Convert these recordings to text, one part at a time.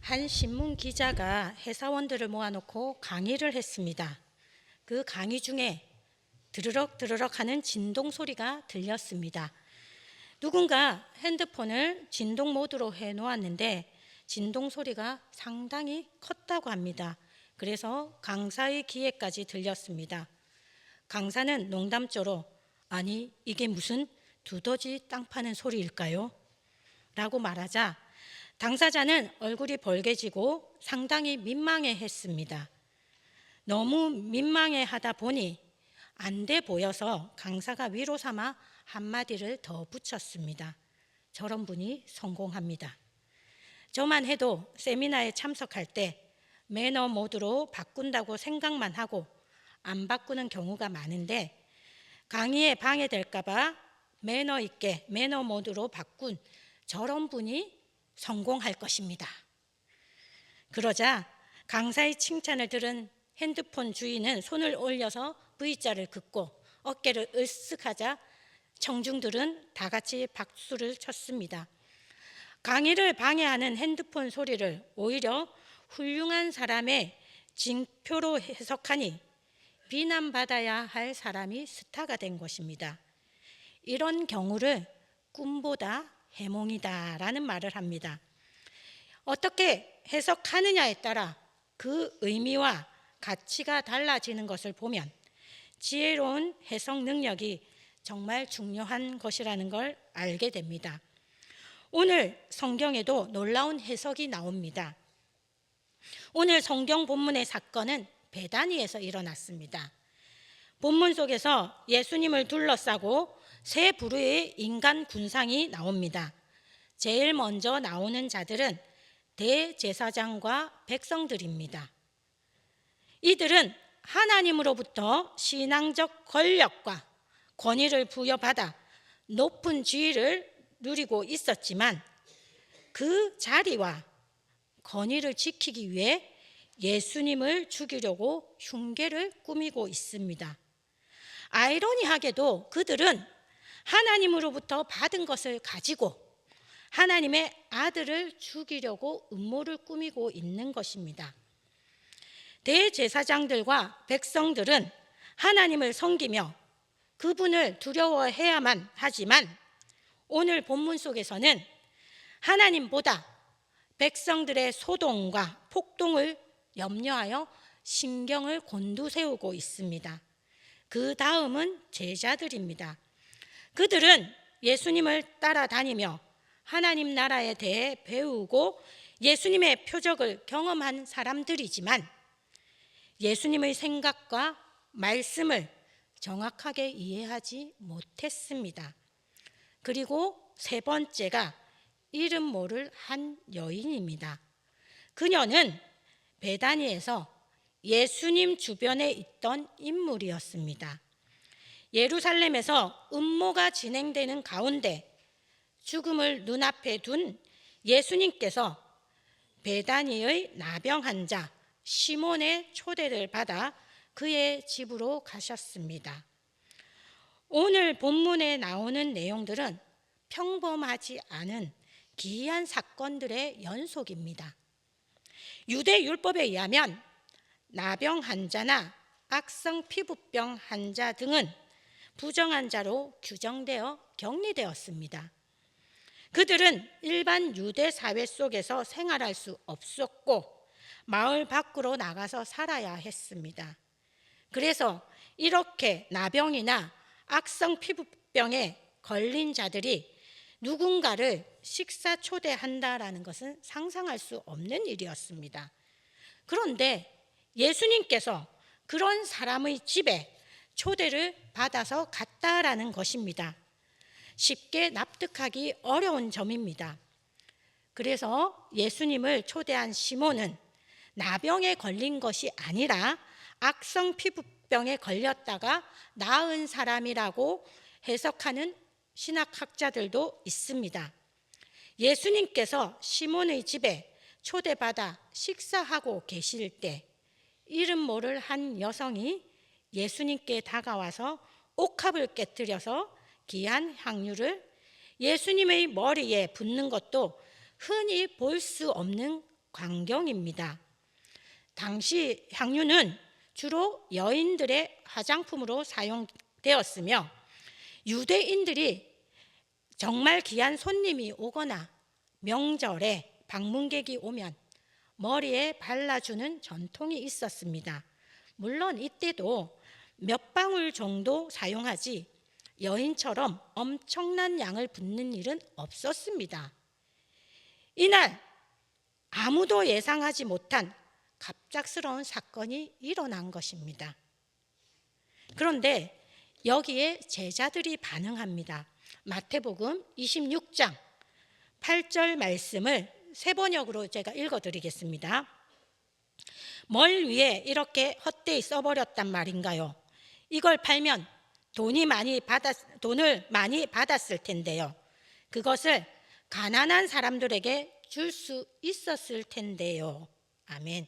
한 신문 기자가 회사원들을 모아놓고 강의를 했습니다. 그 강의 중에 드르륵 드르륵 하는 진동 소리가 들렸습니다. 누군가 핸드폰을 진동 모드로 해놓았는데 진동 소리가 상당히 컸다고 합니다. 그래서 강사의 귀에까지 들렸습니다. 강사는 농담조로 아니 이게 무슨 두더지 땅 파는 소리일까요? 라고 말하자 당사자는 얼굴이 벌개지고 상당히 민망해했습니다. 너무 민망해하다 보니 안 돼 보여서 강사가 위로 삼아 한마디를 더 붙였습니다. 저런 분이 성공합니다. 저만 해도 세미나에 참석할 때 매너 모드로 바꾼다고 생각만 하고 안 바꾸는 경우가 많은데 강의에 방해될까 봐 매너 있게 매너 모드로 바꾼 저런 분이 성공할 것입니다. 그러자 강사의 칭찬을 들은 핸드폰 주인은 손을 올려서 V자를 긋고 어깨를 으쓱하자 청중들은 다 같이 박수를 쳤습니다. 강의를 방해하는 핸드폰 소리를 오히려 훌륭한 사람의 징표로 해석하니 비난받아야 할 사람이 스타가 된 것입니다. 이런 경우를 꿈보다 해몽이다라는 말을 합니다. 어떻게 해석하느냐에 따라 그 의미와 가치가 달라지는 것을 보면 지혜로운 해석 능력이 정말 중요한 것이라는 걸 알게 됩니다. 오늘 성경에도 놀라운 해석이 나옵니다. 오늘 성경 본문의 사건은 베다니에서 일어났습니다. 본문 속에서 예수님을 둘러싸고 세 부류의 인간 군상이 나옵니다. 제일 먼저 나오는 자들은 대제사장과 백성들입니다. 이들은 하나님으로부터 신앙적 권력과 권위를 부여받아 높은 지위를 누리고 있었지만 그 자리와 권위를 지키기 위해 예수님을 죽이려고 흉계를 꾸미고 있습니다. 아이러니하게도 그들은 하나님으로부터 받은 것을 가지고 하나님의 아들을 죽이려고 음모를 꾸미고 있는 것입니다. 대제사장들과 백성들은 하나님을 섬기며 그분을 두려워해야만 하지만 오늘 본문 속에서는 하나님보다 백성들의 소동과 폭동을 염려하여 신경을 곤두세우고 있습니다. 그 다음은 제자들입니다. 그들은 예수님을 따라다니며 하나님 나라에 대해 배우고 예수님의 표적을 경험한 사람들이지만 예수님의 생각과 말씀을 정확하게 이해하지 못했습니다. 그리고 세 번째가 이름 모를 한 여인입니다. 그녀는 베다니에서 예수님 주변에 있던 인물이었습니다. 예루살렘에서 음모가 진행되는 가운데 죽음을 눈앞에 둔 예수님께서 베다니의 나병 환자 시몬의 초대를 받아 그의 집으로 가셨습니다. 오늘 본문에 나오는 내용들은 평범하지 않은 기이한 사건들의 연속입니다. 유대 율법에 의하면 나병 환자나 악성 피부병 환자 등은 부정한 자로 규정되어 격리되었습니다. 그들은 일반 유대 사회 속에서 생활할 수 없었고 마을 밖으로 나가서 살아야 했습니다. 그래서 이렇게 나병이나 악성 피부병에 걸린 자들이 누군가를 식사 초대한다라는 것은 상상할 수 없는 일이었습니다. 그런데 예수님께서 그런 사람의 집에 초대를 받아서 갔다라는 것입니다. 쉽게 납득하기 어려운 점입니다. 그래서 예수님을 초대한 시몬은 나병에 걸린 것이 아니라 악성 피부병에 걸렸다가 나은 사람이라고 해석하는 신학학자들도 있습니다. 예수님께서 시몬의 집에 초대받아 식사하고 계실 때 이름 모를 한 여성이 예수님께 다가와서 옥합을 깨뜨려서 귀한 향유를 예수님의 머리에 붓는 것도 흔히 볼 수 없는 광경입니다. 당시 향유는 주로 여인들의 화장품으로 사용되었으며 유대인들이 정말 귀한 손님이 오거나 명절에 방문객이 오면 머리에 발라주는 전통이 있었습니다. 물론 이때도 몇 방울 정도 사용하지 여인처럼 엄청난 양을 붓는 일은 없었습니다. 이날 아무도 예상하지 못한 갑작스러운 사건이 일어난 것입니다. 그런데 여기에 제자들이 반응합니다. 마태복음 26장 8절 말씀을 세 번역으로 제가 읽어드리겠습니다. 뭘 위해 이렇게 헛되이 써버렸단 말인가요? 이걸 팔면 돈을 많이 받았을 텐데요. 그것을 가난한 사람들에게 줄 수 있었을 텐데요. 아멘.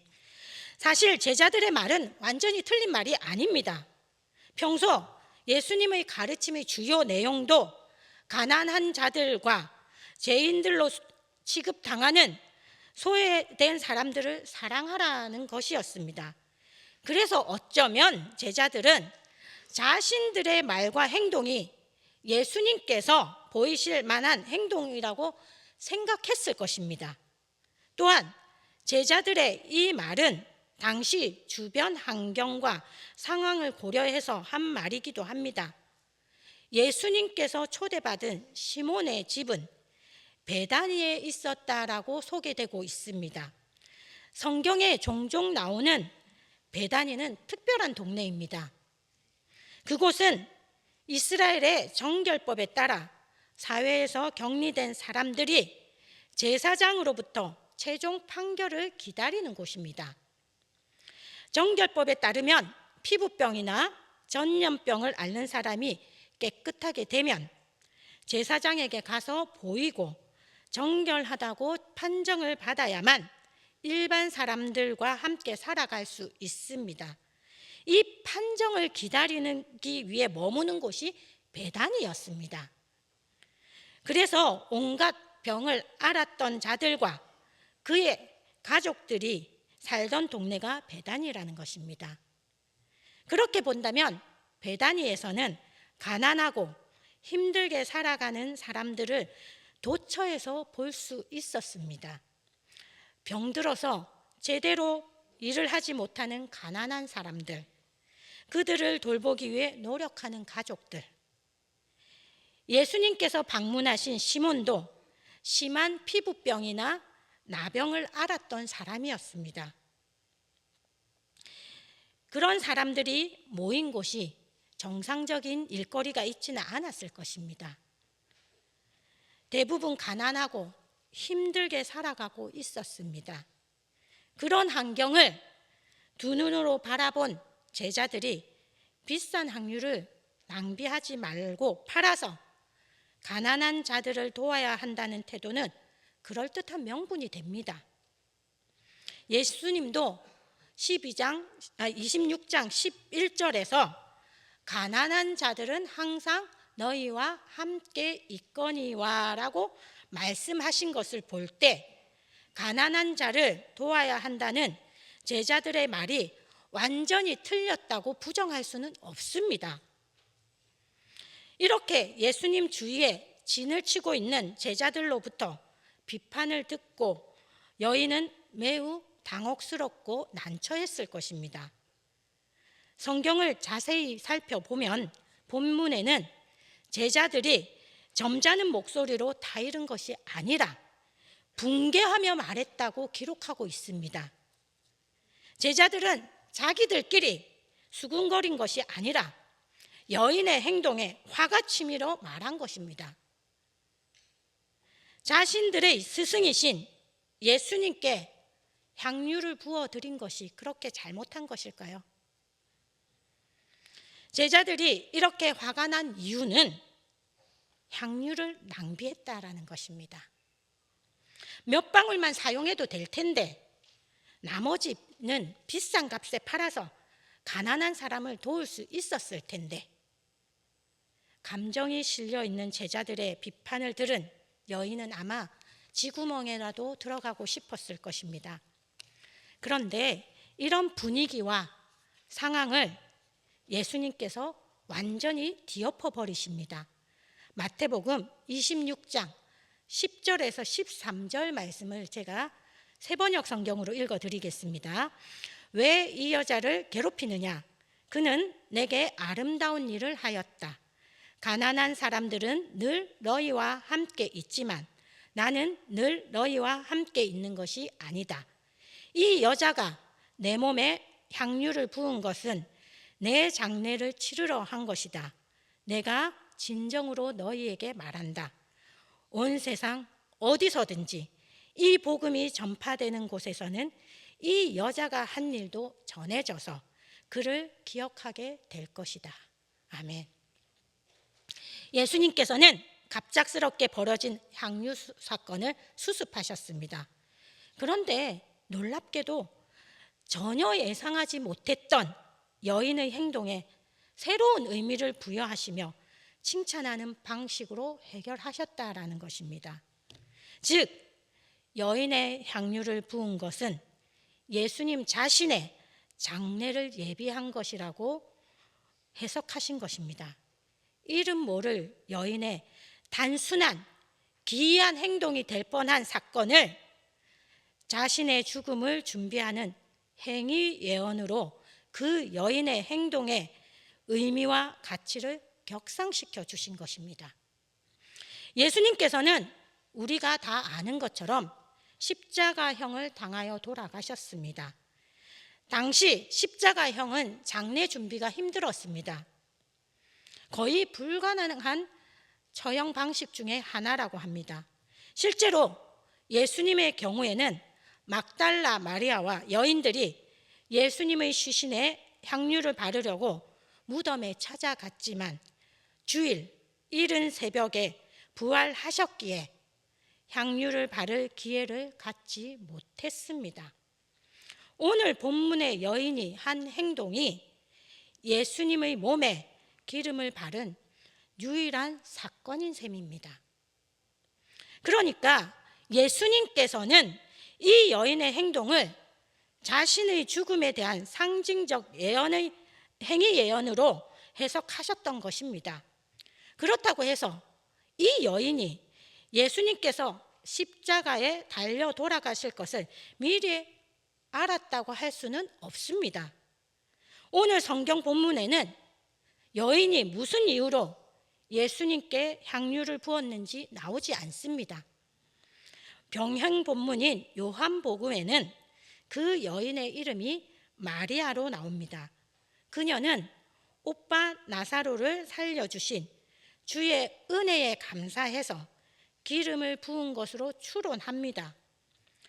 사실 제자들의 말은 완전히 틀린 말이 아닙니다. 평소 예수님의 가르침의 주요 내용도 가난한 자들과 죄인들로 취급당하는 소외된 사람들을 사랑하라는 것이었습니다. 그래서 어쩌면 제자들은 자신들의 말과 행동이 예수님께서 보이실 만한 행동이라고 생각했을 것입니다. 또한 제자들의 이 말은 당시 주변 환경과 상황을 고려해서 한 말이기도 합니다. 예수님께서 초대받은 시몬의 집은 베다니에 있었다라고 소개되고 있습니다. 성경에 종종 나오는 베다니는 특별한 동네입니다. 그곳은 이스라엘의 정결법에 따라 사회에서 격리된 사람들이 제사장으로부터 최종 판결을 기다리는 곳입니다. 정결법에 따르면 피부병이나 전염병을 앓는 사람이 깨끗하게 되면 제사장에게 가서 보이고 정결하다고 판정을 받아야만 일반 사람들과 함께 살아갈 수 있습니다. 이 판정을 기다리기 위해 머무는 곳이 베다니였습니다. 그래서 온갖 병을 앓았던 자들과 그의 가족들이 살던 동네가 베다니라는 것입니다. 그렇게 본다면 베다니에서는 가난하고 힘들게 살아가는 사람들을 도처에서 볼 수 있었습니다. 병들어서 제대로 일을 하지 못하는 가난한 사람들, 그들을 돌보기 위해 노력하는 가족들. 예수님께서 방문하신 시몬도 심한 피부병이나 나병을 앓았던 사람이었습니다. 그런 사람들이 모인 곳이 정상적인 일거리가 있지는 않았을 것입니다. 대부분 가난하고 힘들게 살아가고 있었습니다. 그런 환경을 두 눈으로 바라본 제자들이 비싼 향유를 낭비하지 말고 팔아서 가난한 자들을 도와야 한다는 태도는 그럴듯한 명분이 됩니다. 예수님도 26장 11절에서 가난한 자들은 항상 너희와 함께 있거니와 라고 말씀하신 것을 볼 때 가난한 자를 도와야 한다는 제자들의 말이 완전히 틀렸다고 부정할 수는 없습니다. 이렇게 예수님 주위에 진을 치고 있는 제자들로부터 비판을 듣고 여인은 매우 당혹스럽고 난처했을 것입니다. 성경을 자세히 살펴보면 본문에는 제자들이 점잖은 목소리로 타이른 것이 아니라 붕괴하며 말했다고 기록하고 있습니다. 제자들은 자기들끼리 수군거린 것이 아니라 여인의 행동에 화가 치밀어 말한 것입니다. 자신들의 스승이신 예수님께 향유를 부어드린 것이 그렇게 잘못한 것일까요? 제자들이 이렇게 화가 난 이유는 향유를 낭비했다라는 것입니다. 몇 방울만 사용해도 될 텐데 나머지는 비싼 값에 팔아서 가난한 사람을 도울 수 있었을 텐데, 감정이 실려 있는 제자들의 비판을 들은 여인은 아마 쥐구멍에라도 들어가고 싶었을 것입니다. 그런데 이런 분위기와 상황을 예수님께서 완전히 뒤엎어 버리십니다. 마태복음 26장 10절에서 13절 말씀을 제가 새번역 성경으로 읽어드리겠습니다. 왜 이 여자를 괴롭히느냐? 그는 내게 아름다운 일을 하였다. 가난한 사람들은 늘 너희와 함께 있지만 나는 늘 너희와 함께 있는 것이 아니다. 이 여자가 내 몸에 향유를 부은 것은 내 장례를 치르러 한 것이다. 내가 진정으로 너희에게 말한다. 온 세상 어디서든지 이 복음이 전파되는 곳에서는 이 여자가 한 일도 전해져서 그를 기억하게 될 것이다. 아멘. 예수님께서는 갑작스럽게 벌어진 향유 사건을 수습하셨습니다. 그런데 놀랍게도 전혀 예상하지 못했던 여인의 행동에 새로운 의미를 부여하시며 칭찬하는 방식으로 해결하셨다라는 것입니다. 즉, 여인의 향유를 부은 것은 예수님 자신의 장례를 예비한 것이라고 해석하신 것입니다. 이름 모를 여인의 단순한 기이한 행동이 될 뻔한 사건을 자신의 죽음을 준비하는 행위 예언으로 그 여인의 행동의 의미와 가치를 격상시켜 주신 것입니다. 예수님께서는 우리가 다 아는 것처럼 십자가형을 당하여 돌아가셨습니다. 당시 십자가형은 장례 준비가 힘들었습니다. 거의 불가능한 처형 방식 중에 하나라고 합니다. 실제로 예수님의 경우에는 막달라 마리아와 여인들이 예수님의 시신에 향유를 바르려고 무덤에 찾아갔지만 주일 이른 새벽에 부활하셨기에 향유를 바를 기회를 갖지 못했습니다. 오늘 본문의 여인이 한 행동이 예수님의 몸에 기름을 바른 유일한 사건인 셈입니다. 그러니까 예수님께서는 이 여인의 행동을 자신의 죽음에 대한 상징적 예언의 행위 예언으로 해석하셨던 것입니다. 그렇다고 해서 이 여인이 예수님께서 십자가에 달려 돌아가실 것을 미리 알았다고 할 수는 없습니다. 오늘 성경 본문에는 여인이 무슨 이유로 예수님께 향유를 부었는지 나오지 않습니다. 병행 본문인 요한복음에는 그 여인의 이름이 마리아로 나옵니다. 그녀는 오빠 나사로를 살려주신 주의 은혜에 감사해서 기름을 부은 것으로 추론합니다.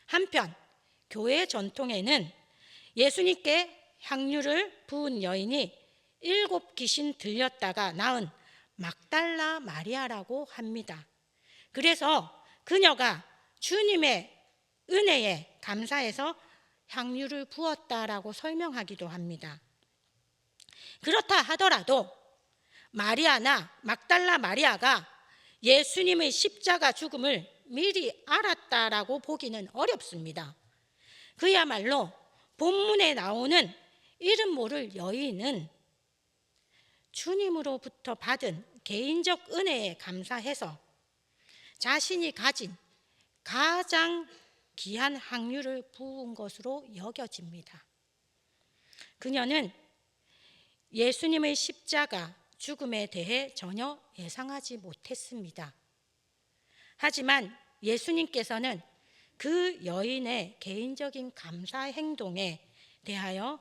한편 교회 전통에는 예수님께 향유를 부은 여인이 7 귀신 들렸다가 나은 막달라 마리아라고 합니다. 그래서 그녀가 주님의 은혜에 감사해서 향유를 부었다라고 설명하기도 합니다. 그렇다 하더라도 마리아나 막달라 마리아가 예수님의 십자가 죽음을 미리 알았다라고 보기는 어렵습니다. 그야말로 본문에 나오는 이름 모를 여인은 주님으로부터 받은 개인적 은혜에 감사해서 자신이 가진 가장 귀한 향유를 부은 것으로 여겨집니다. 그녀는 예수님의 십자가 죽음에 대해 전혀 예상하지 못했습니다. 하지만 예수님께서는 그 여인의 개인적인 감사 행동에 대하여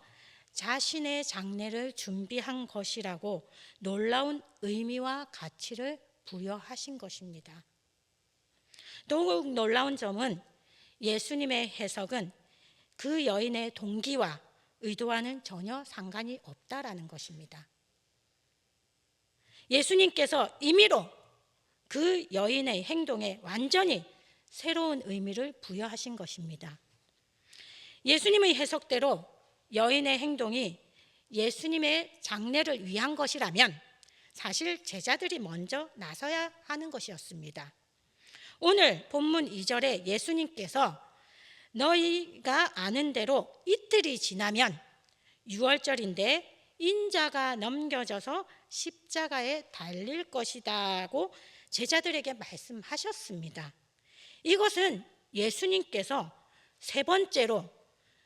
자신의 장례를 준비한 것이라고 놀라운 의미와 가치를 부여하신 것입니다. 더욱 놀라운 점은 예수님의 해석은 그 여인의 동기와 의도와는 전혀 상관이 없다라는 것입니다. 예수님께서 임의로 그 여인의 행동에 완전히 새로운 의미를 부여하신 것입니다. 예수님의 해석대로 여인의 행동이 예수님의 장례를 위한 것이라면 사실 제자들이 먼저 나서야 하는 것이었습니다. 오늘 본문 2절에 예수님께서 너희가 아는 대로 이틀이 지나면 6월절인데 인자가 넘겨져서 십자가에 달릴 것이다고 제자들에게 말씀하셨습니다. 이것은 예수님께서 세 번째로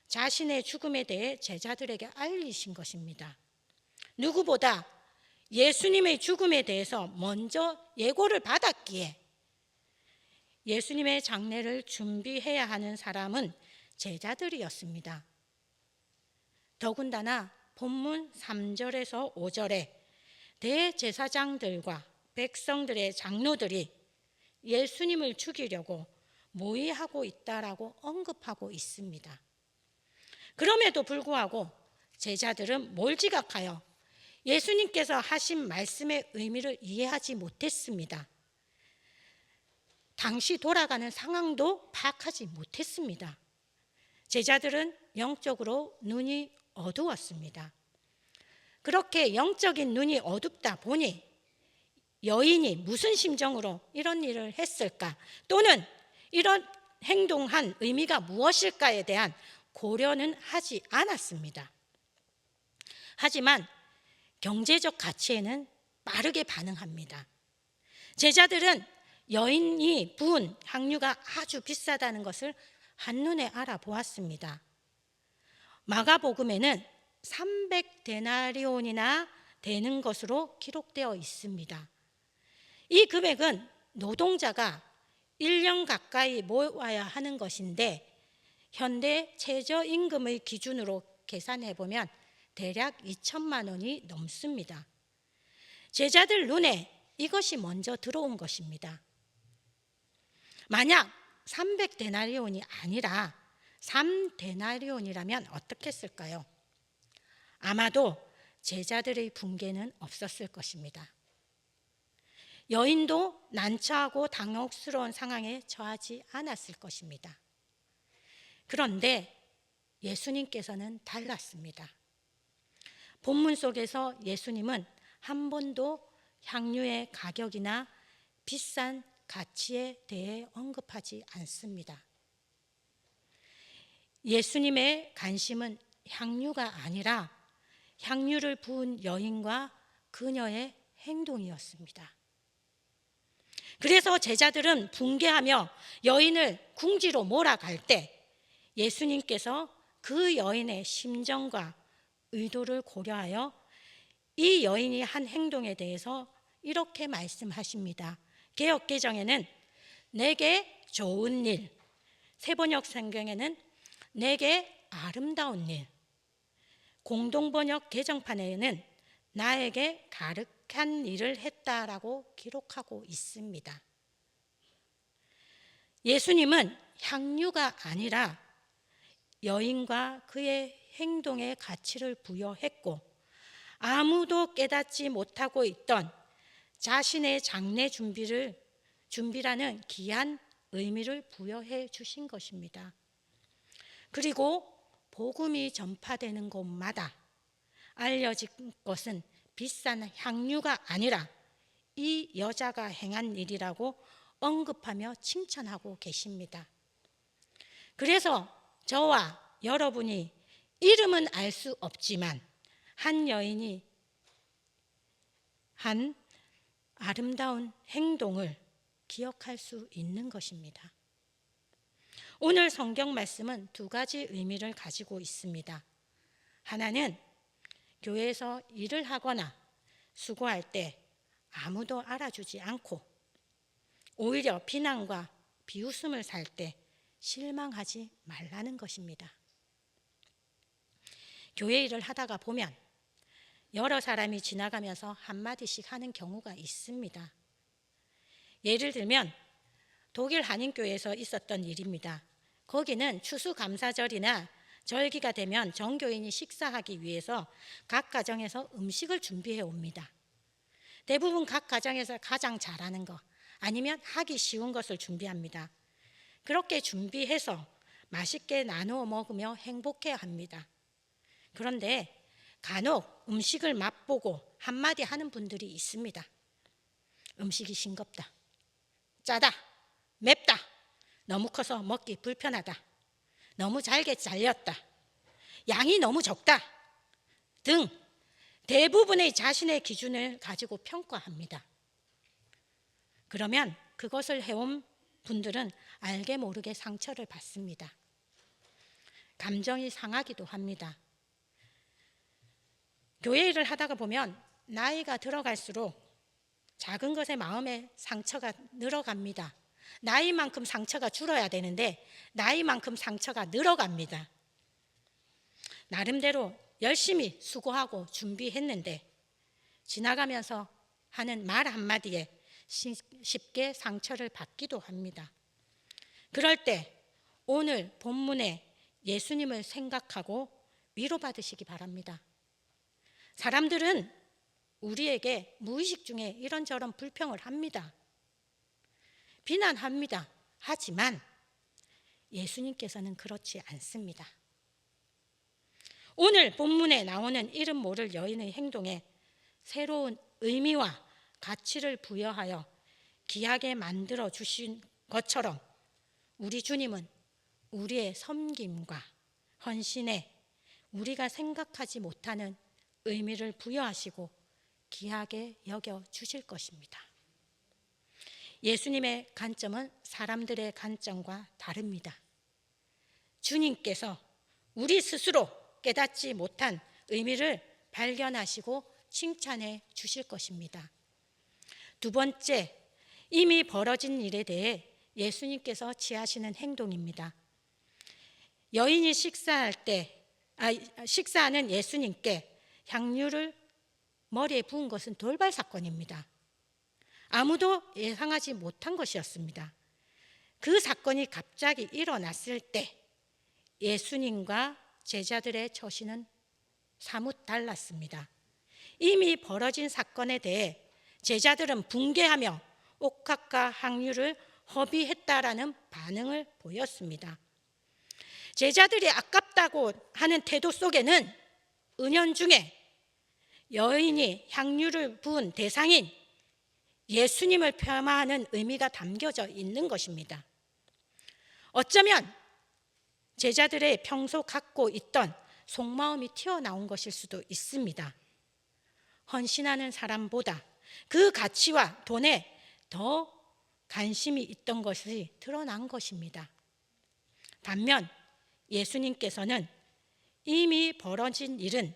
자신의 죽음에 대해 제자들에게 알리신 것입니다. 누구보다 예수님의 죽음에 대해서 먼저 예고를 받았기에 예수님의 장례를 준비해야 하는 사람은 제자들이었습니다. 더군다나 본문 3절에서 5절에 대제사장들과 백성들의 장로들이 예수님을 죽이려고 모의하고 있다라고 언급하고 있습니다. 그럼에도 불구하고 제자들은 몰지각하여 예수님께서 하신 말씀의 의미를 이해하지 못했습니다. 당시 돌아가는 상황도 파악하지 못했습니다. 제자들은 영적으로 눈이 어두웠습니다. 그렇게 영적인 눈이 어둡다 보니 여인이 무슨 심정으로 이런 일을 했을까, 또는 이런 행동한 의미가 무엇일까에 대한 고려는 하지 않았습니다. 하지만 경제적 가치에는 빠르게 반응합니다. 제자들은 여인이 부은 향유가 아주 비싸다는 것을 한눈에 알아보았습니다. 마가복음에는 300데나리온이나 되는 것으로 기록되어 있습니다. 이 금액은 노동자가 1년 가까이 모아야 하는 것인데 현대 최저임금의 기준으로 계산해 보면 대략 2천만 원이 넘습니다. 제자들 눈에 이것이 먼저 들어온 것입니다. 만약 300데나리온이 아니라 3데나리온이라면 어떻게 했을까요? 아마도 제자들의 붕괴는 없었을 것입니다. 여인도 난처하고 당혹스러운 상황에 처하지 않았을 것입니다. 그런데 예수님께서는 달랐습니다. 본문 속에서 예수님은 한 번도 향유의 가격이나 비싼 가치에 대해 언급하지 않습니다. 예수님의 관심은 향유가 아니라 향유를 부은 여인과 그녀의 행동이었습니다. 그래서 제자들은 붕괴하며 여인을 궁지로 몰아갈 때 예수님께서 그 여인의 심정과 의도를 고려하여 이 여인이 한 행동에 대해서 이렇게 말씀하십니다. 개역개정에는 내게 좋은 일, 세번역 성경에는 내게 아름다운 일, 공동번역 개정판에는 나에게 가득한 일을 했다라고 기록하고 있습니다. 예수님은 향유가 아니라 여인과 그의 행동에 가치를 부여했고 아무도 깨닫지 못하고 있던 자신의 장례 준비라는 귀한 의미를 부여해 주신 것입니다. 그리고 복음이 전파되는 곳마다 알려진 것은 비싼 향유가 아니라 이 여자가 행한 일이라고 언급하며 칭찬하고 계십니다. 그래서 저와 여러분이 이름은 알 수 없지만 한 여인이 한 아름다운 행동을 기억할 수 있는 것입니다. 오늘 성경 말씀은 두 가지 의미를 가지고 있습니다. 하나는 교회에서 일을 하거나 수고할 때 아무도 알아주지 않고 오히려 비난과 비웃음을 살 때 실망하지 말라는 것입니다. 교회 일을 하다가 보면 여러 사람이 지나가면서 한마디씩 하는 경우가 있습니다. 예를 들면 독일 한인교회에서 있었던 일입니다. 거기는 추수감사절이나 절기가 되면 정교인이 식사하기 위해서 각 가정에서 음식을 준비해 옵니다. 대부분 각 가정에서 가장 잘하는 것 아니면 하기 쉬운 것을 준비합니다. 그렇게 준비해서 맛있게 나누어 먹으며 행복해 합니다. 그런데 간혹 음식을 맛보고 한마디 하는 분들이 있습니다. 음식이 싱겁다, 짜다, 맵다, 너무 커서 먹기 불편하다, 너무 잘게 잘렸다, 양이 너무 적다 등 대부분의 자신의 기준을 가지고 평가합니다. 그러면 그것을 해온 분들은 알게 모르게 상처를 받습니다. 감정이 상하기도 합니다. 교회 일을 하다가 보면 나이가 들어갈수록 작은 것에 마음의 상처가 늘어갑니다. 나이만큼 상처가 줄어야 되는데 나이만큼 상처가 늘어갑니다. 나름대로 열심히 수고하고 준비했는데 지나가면서 하는 말 한마디에 쉽게 상처를 받기도 합니다. 그럴 때 오늘 본문에 예수님을 생각하고 위로받으시기 바랍니다. 사람들은 우리에게 무의식 중에 이런저런 불평을 합니다. 비난합니다. 하지만 예수님께서는 그렇지 않습니다. 오늘 본문에 나오는 이름 모를 여인의 행동에 새로운 의미와 가치를 부여하여 귀하게 만들어 주신 것처럼 우리 주님은 우리의 섬김과 헌신에 우리가 생각하지 못하는 의미를 부여하시고 귀하게 여겨 주실 것입니다. 예수님의 관점은 사람들의 관점과 다릅니다. 주님께서 우리 스스로 깨닫지 못한 의미를 발견하시고 칭찬해 주실 것입니다. 두 번째, 이미 벌어진 일에 대해 예수님께서 취하시는 행동입니다. 여인이 식사하는 예수님께 향유를 머리에 부은 것은 돌발 사건입니다. 아무도 예상하지 못한 것이었습니다. 그 사건이 갑자기 일어났을 때 예수님과 제자들의 처신은 사뭇 달랐습니다. 이미 벌어진 사건에 대해 제자들은 붕괴하며 옥합과 향유를 허비했다라는 반응을 보였습니다. 제자들이 아깝다고 하는 태도 속에는 은연중에 여인이 향유를 부은 대상인 예수님을 폄하하는 의미가 담겨져 있는 것입니다. 어쩌면 제자들의 평소 갖고 있던 속마음이 튀어나온 것일 수도 있습니다. 헌신하는 사람보다 그 가치와 돈에 더 관심이 있던 것이 드러난 것입니다. 반면 예수님께서는 이미 벌어진 일은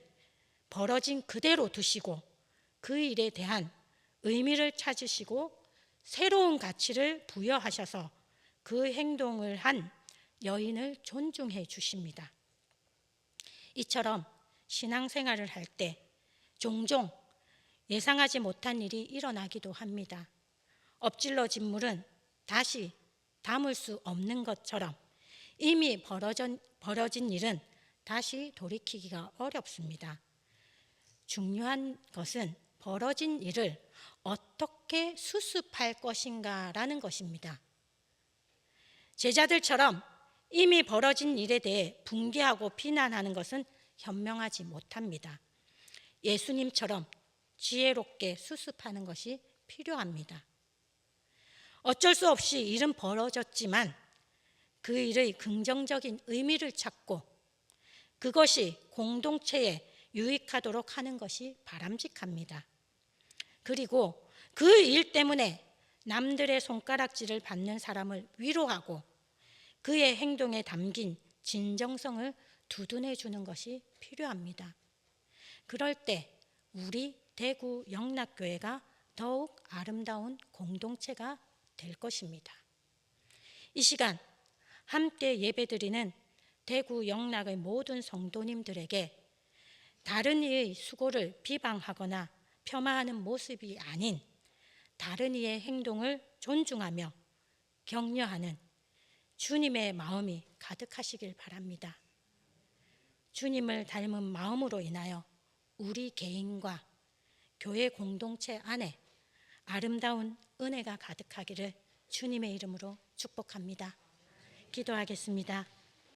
벌어진 그대로 두시고 그 일에 대한 의미를 찾으시고 새로운 가치를 부여하셔서 그 행동을 한 여인을 존중해 주십니다. 이처럼 신앙생활을 할 때 종종 예상하지 못한 일이 일어나기도 합니다. 엎질러진 물은 다시 담을 수 없는 것처럼 이미 벌어진 일은 다시 돌이키기가 어렵습니다. 중요한 것은 벌어진 일을 어떻게 수습할 것인가라는 것입니다. 제자들처럼 이미 벌어진 일에 대해 붕괴하고 비난하는 것은 현명하지 못합니다. 예수님처럼 지혜롭게 수습하는 것이 필요합니다. 어쩔 수 없이 일은 벌어졌지만 그 일의 긍정적인 의미를 찾고 그것이 공동체에 유익하도록 하는 것이 바람직합니다. 그리고 그 일 때문에 남들의 손가락질을 받는 사람을 위로하고 그의 행동에 담긴 진정성을 두둔해 주는 것이 필요합니다. 그럴 때 우리 대구 영락교회가 더욱 아름다운 공동체가 될 것입니다. 이 시간 함께 예배드리는 대구 영락의 모든 성도님들에게 다른 이의 수고를 비방하거나 폄하하는 모습이 아닌 다른 이의 행동을 존중하며 격려하는 주님의 마음이 가득하시길 바랍니다. 주님을 닮은 마음으로 인하여 우리 개인과 교회 공동체 안에 아름다운 은혜가 가득하기를 주님의 이름으로 축복합니다. 기도하겠습니다.